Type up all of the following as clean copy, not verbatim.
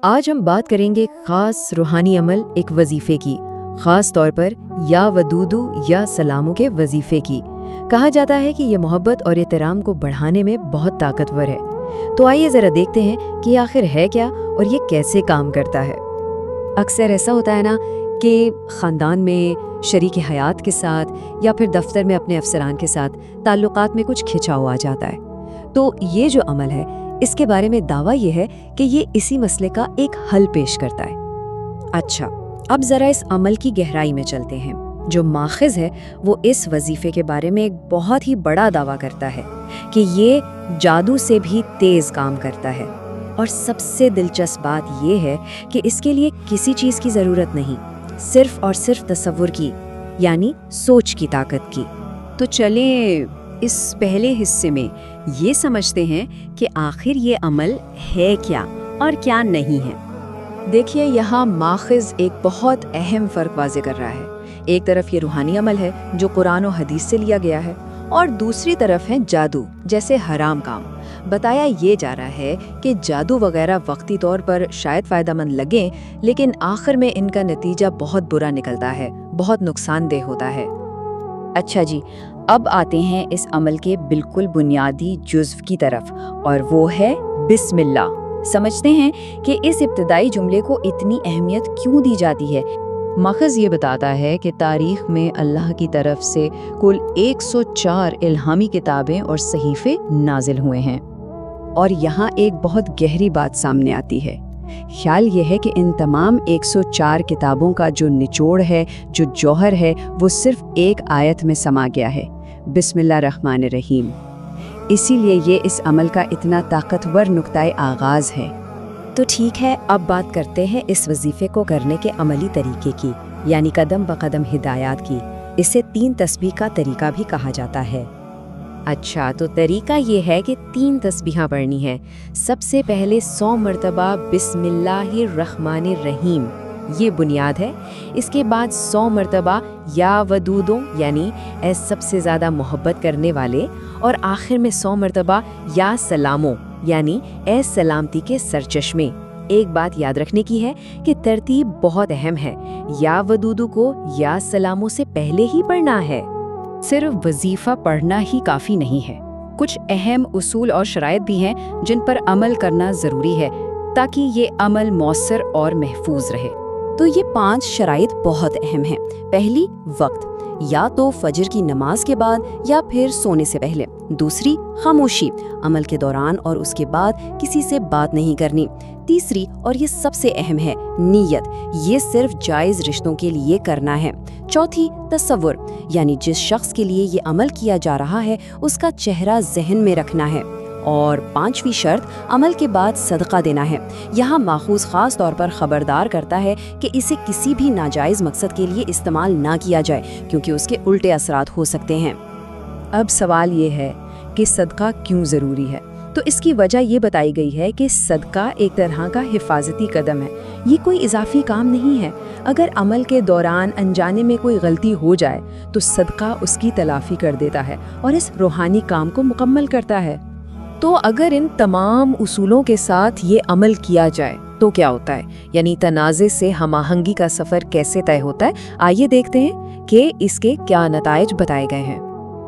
آج ہم بات کریں گے خاص روحانی عمل ایک وظیفے کی، خاص طور پر یا ودودو یا سلاموں کے وظیفے کی۔ کہا جاتا ہے کہ یہ محبت اور احترام کو بڑھانے میں بہت طاقتور ہے۔ تو آئیے ذرا دیکھتے ہیں کہ آخر ہے کیا اور یہ کیسے کام کرتا ہے۔ اکثر ایسا ہوتا ہے نا کہ خاندان میں شریک حیات کے ساتھ یا پھر دفتر میں اپنے افسران کے ساتھ تعلقات میں کچھ کھنچاؤ آ جاتا ہے۔ تو یہ جو عمل ہے اس کے بارے میں دعویٰ یہ ہے کہ یہ اسی مسئلے کا ایک حل پیش کرتا ہے۔ اچھا، اب ذرا اس عمل کی گہرائی میں چلتے ہیں۔ جو ماخذ ہے وہ اس وظیفے کے بارے میں ایک بہت ہی بڑا دعویٰ کرتا ہے کہ یہ جادو سے بھی تیز کام کرتا ہے، اور سب سے دلچسپ بات یہ ہے کہ اس کے لیے کسی چیز کی ضرورت نہیں، صرف اور صرف تصور کی، یعنی سوچ کی طاقت کی۔ تو چلیں اس پہلے حصے میں یہ سمجھتے ہیں کہ آخر یہ عمل ہے کیا اور کیا نہیں ہے۔ دیکھیے، یہاں ماخذ ایک بہت اہم فرق واضح کر رہا ہے۔ ایک طرف یہ روحانی عمل ہے جو قرآن و حدیث سے لیا گیا ہے، اور دوسری طرف ہے جادو جیسے حرام کام۔ بتایا یہ جا رہا ہے کہ جادو وغیرہ وقتی طور پر شاید فائدہ مند لگیں، لیکن آخر میں ان کا نتیجہ بہت برا نکلتا ہے، بہت نقصان دہ ہوتا ہے۔ اچھا جی، اب آتے ہیں اس عمل کے بالکل بنیادی جزو کی طرف، اور وہ ہے بسم اللہ۔ سمجھتے ہیں کہ اس ابتدائی جملے کو اتنی اہمیت کیوں دی جاتی ہے۔ ماخذ یہ بتاتا ہے کہ تاریخ میں اللہ کی طرف سے کل 104 الہامی کتابیں اور صحیفے نازل ہوئے ہیں، اور یہاں ایک بہت گہری بات سامنے آتی ہے۔ خیال یہ ہے کہ ان تمام 104 کتابوں کا جو نچوڑ ہے، جو جوہر ہے، وہ صرف ایک آیت میں سما گیا ہے، بسم اللہ الرحمن الرحیم۔ اسی لیے یہ اس عمل کا اتنا طاقتور نقطۂ آغاز ہے۔ تو ٹھیک ہے، اب بات کرتے ہیں اس وظیفے کو کرنے کے عملی طریقے کی، یعنی قدم بقدم ہدایات کی۔ اسے 3 تسبیح کا طریقہ بھی کہا جاتا ہے۔ اچھا، تو طریقہ یہ ہے کہ 3 تسبیحاں پڑھنی ہیں۔ سب سے پہلے 100 مرتبہ بسم اللہ الرحمن الرحیم، یہ بنیاد ہے۔ اس کے بعد 100 مرتبہ یا ودودوں، یعنی اے سب سے زیادہ محبت کرنے والے، اور آخر میں 100 مرتبہ یا سلاموں، یعنی اے سلامتی کے سرچشمے۔ ایک بات یاد رکھنے کی ہے کہ ترتیب بہت اہم ہے۔ یا ودودو کو یا سلاموں سے پہلے ہی پڑھنا ہے۔ صرف وظیفہ پڑھنا ہی کافی نہیں ہے، کچھ اہم اصول اور شرائط بھی ہیں جن پر عمل کرنا ضروری ہے تاکہ یہ عمل مؤثر اور محفوظ رہے۔ تو یہ 5 شرائط بہت اہم ہیں۔ پہلی، وقت، یا تو فجر کی نماز کے بعد یا پھر سونے سے پہلے۔ دوسری، خاموشی، عمل کے دوران اور اس کے بعد کسی سے بات نہیں کرنی۔ تیسری، اور یہ سب سے اہم ہے، نیت، یہ صرف جائز رشتوں کے لیے کرنا ہے۔ چوتھی، تصور، یعنی جس شخص کے لیے یہ عمل کیا جا رہا ہے اس کا چہرہ ذہن میں رکھنا ہے۔ اور 5ویں شرط، عمل کے بعد صدقہ دینا ہے۔ یہاں ماخوذ خاص طور پر خبردار کرتا ہے کہ اسے کسی بھی ناجائز مقصد کے لیے استعمال نہ کیا جائے، کیونکہ اس کے الٹے اثرات ہو سکتے ہیں۔ اب سوال یہ ہے کہ صدقہ کیوں ضروری ہے؟ تو اس کی وجہ یہ بتائی گئی ہے کہ صدقہ ایک طرح کا حفاظتی قدم ہے، یہ کوئی اضافی کام نہیں ہے۔ اگر عمل کے دوران انجانے میں کوئی غلطی ہو جائے تو صدقہ اس کی تلافی کر دیتا ہے اور اس روحانی کام کو مکمل کرتا ہے۔ تو اگر ان تمام اصولوں کے ساتھ یہ عمل کیا جائے تو کیا ہوتا ہے، یعنی تنازع سے ہم آہنگی کا سفر کیسے طے ہوتا ہے؟ آئیے دیکھتے ہیں کہ اس کے کیا نتائج بتائے گئے ہیں۔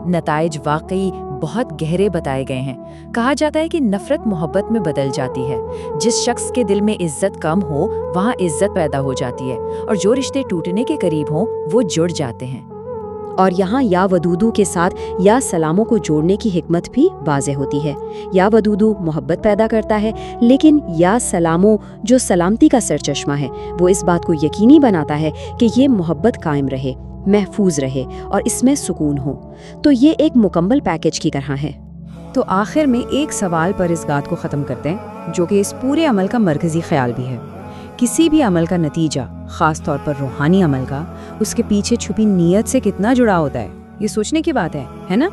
نتائج واقعی بہت گہرے بتائے گئے ہیں۔ کہا جاتا ہے کہ نفرت محبت میں بدل جاتی ہے۔ جس شخص کے دل میں عزت کم ہو وہاں عزت پیدا ہو جاتی ہے، اور جو رشتے ٹوٹنے کے قریب ہوں وہ جڑ جاتے ہیں۔ اور یہاں یا ودودو کے ساتھ یا سلاموں کو جوڑنے کی حکمت بھی واضح ہوتی ہے۔ یا ودودو محبت پیدا کرتا ہے، لیکن یا سلاموں جو سلامتی کا سرچشمہ ہے وہ اس بات کو یقینی بناتا ہے کہ یہ محبت قائم رہے، محفوظ رہے اور اس میں سکون ہو۔ تو یہ ایک مکمل پیکج کی طرح ہے۔ تو آخر میں ایک سوال پر اس بات کو ختم کرتے ہیں جو کہ اس پورے عمل کا مرکزی خیال بھی ہے۔ کسی بھی عمل کا نتیجہ، خاص طور پر روحانی عمل کا، اس کے پیچھے چھپی نیت سے کتنا جڑا ہوتا ہے، یہ سوچنے کی بات ہے نا؟